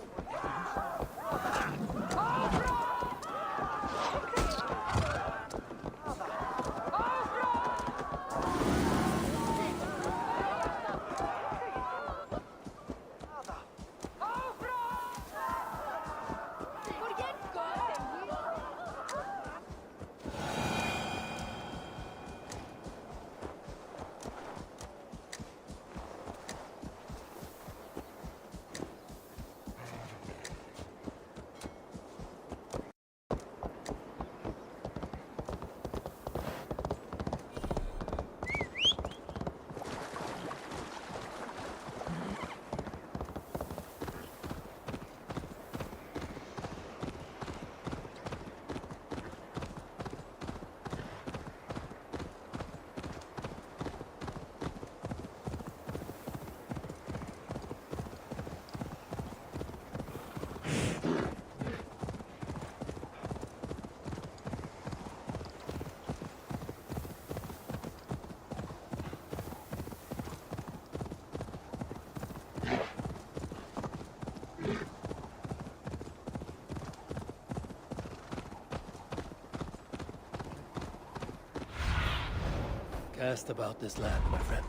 Cast about this land, my friend.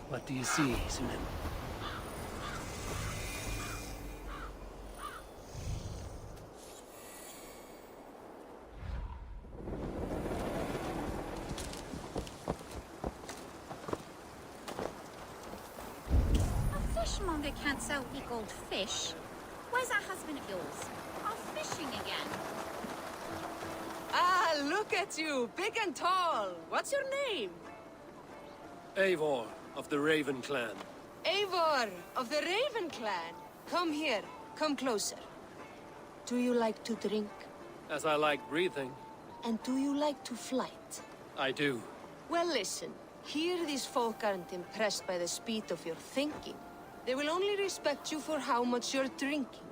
What do you see, Sunan? A fishmonger can't sell pickled fish. Where's that husband of yours? Off fishing again. Ah, look at you, big and tall. What's your name? Eivor, of the Raven clan. Eivor, of the Raven clan. Come here, come closer. Do you like to drink? As I like breathing. And do you like to flight? I do. Well, listen. Here these folk aren't impressed by the speed of your thinking. They will only respect you for how much you're drinking.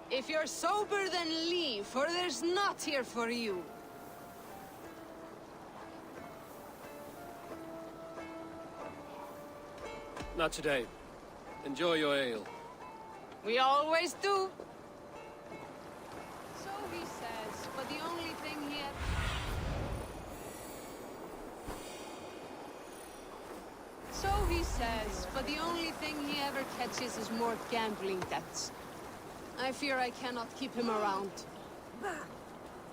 If you're sober, then leave, for there's naught here for you. Not today. Enjoy your ale. We always do. So he says, but the only thing he had... So he says, but the only thing he ever catches is more gambling debts. I fear I cannot keep him around.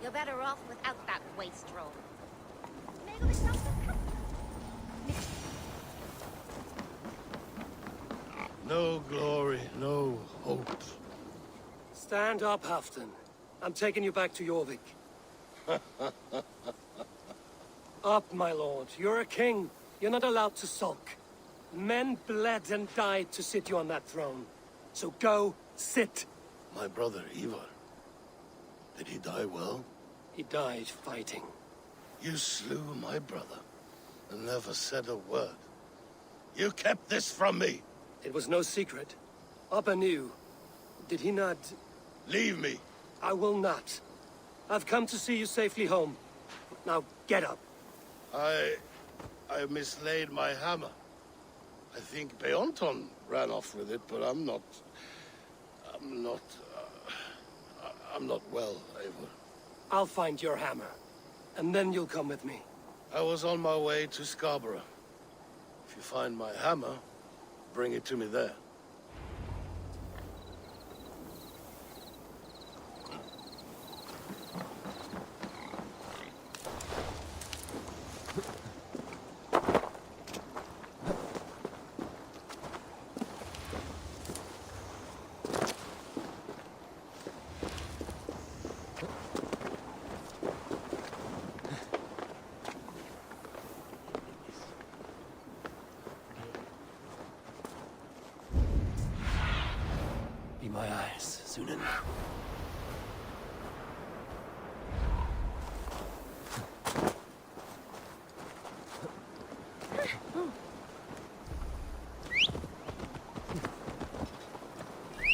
You're better off without that wastrel. No glory, no hope. Stand up, Halfdan. I'm taking you back to Jorvik. Up, my lord. You're a king. You're not allowed to sulk. Men bled and died to sit you on that throne. So go, sit. My brother, Eivor. Did he die well? He died fighting. You slew my brother, and never said a word. You kept this from me! It was no secret. Abba knew. Did he not... Leave me! I will not. I've come to see you safely home. Now, get up. I mislaid my hammer. I think Beonton ran off with it, but I'm not well, Eivor. I'll find your hammer, and then you'll come with me. I was on my way to Scarborough. If you find my hammer, bring it to me there. Be my eyes, Sunan.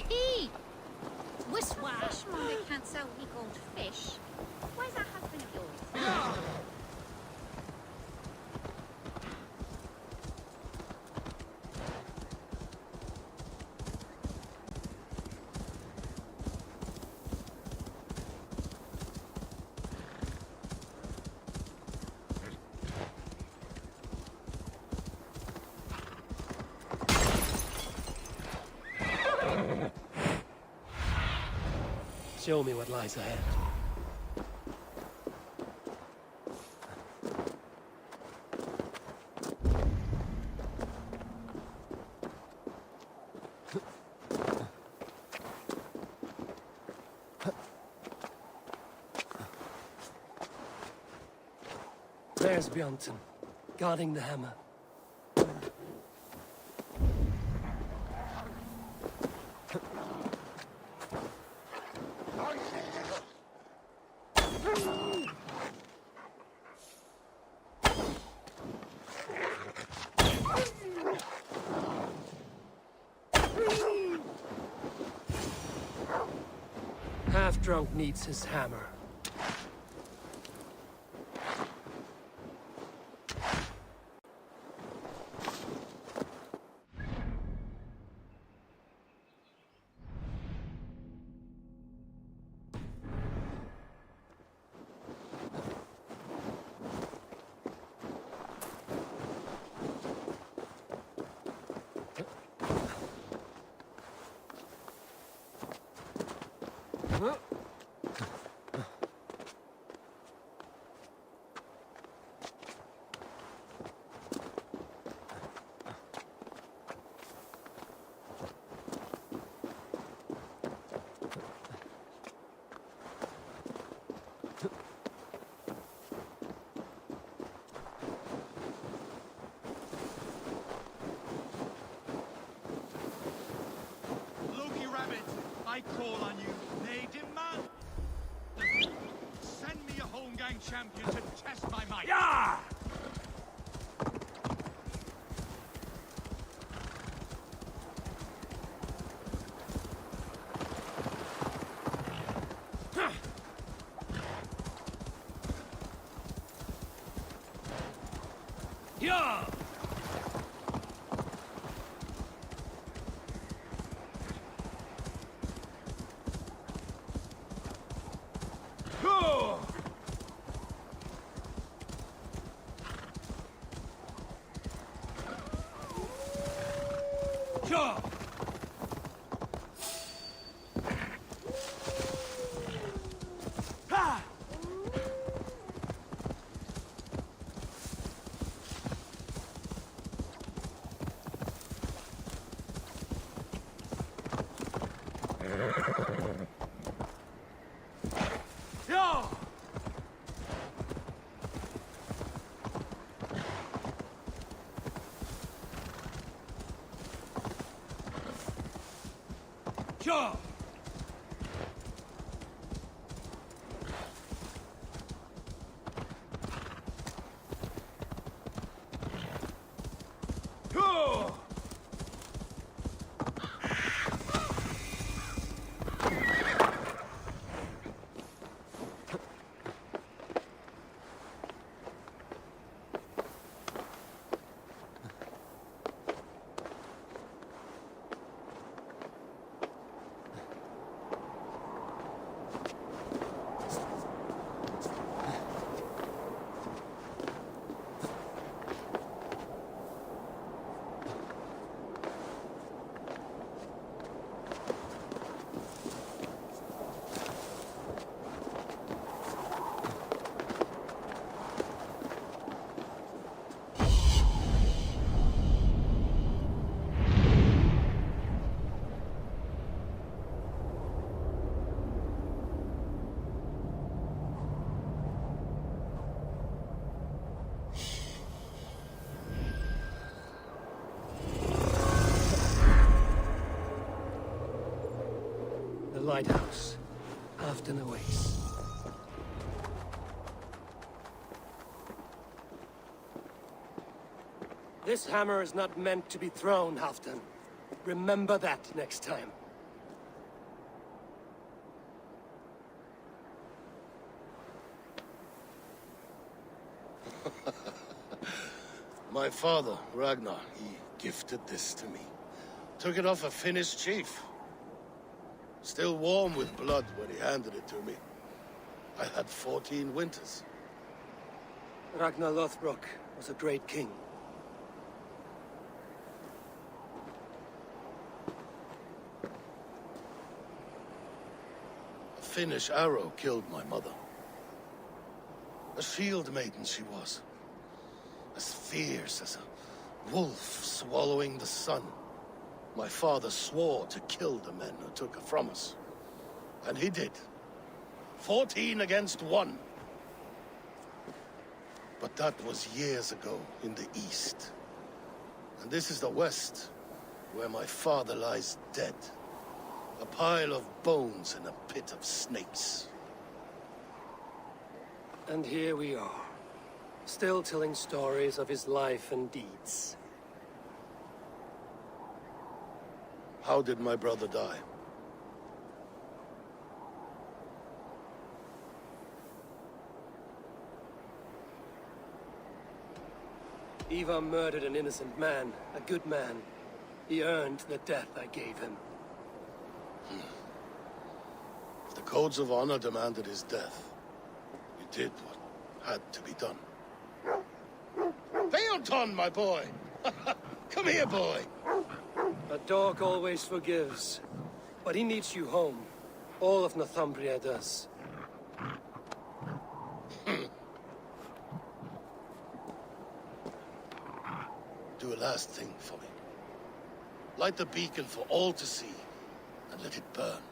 Hey! Wiswa! Fishmonger can't sell weak old fish. Where's that husband of yours? Show me what lies ahead. There's Bjornton, guarding the hammer. Half-drunk needs his hammer. I call on you. They demand. Send me a home gang champion to test my might. Yeah! Yeah! Sure. The lighthouse. Afton awaits. This hammer is not meant to be thrown, Halfdan. Remember that next time. My father, Ragnar, he gifted this to me. Took it off a Finnish chief. Still warm with blood when he handed it to me. I had 14 winters. Ragnar Lothbrok was a great king. A Finnish arrow killed my mother. A shield maiden she was. As fierce as a wolf swallowing the sun. My father swore to kill the men who took her from us. And he did. 14 against 1. But that was years ago in the east. And this is the west, where my father lies dead. A pile of bones in a pit of snakes. And here we are, still telling stories of his life and deeds. How did my brother die? Eivor murdered an innocent man, a good man. He earned the death I gave him. If the codes of honor demanded his death, you did what had to be done. Theoton, my boy! Come here, boy! A dog always forgives, but he needs you home. All of Northumbria does. Do a last thing for me. Light the beacon for all to see, and let it burn.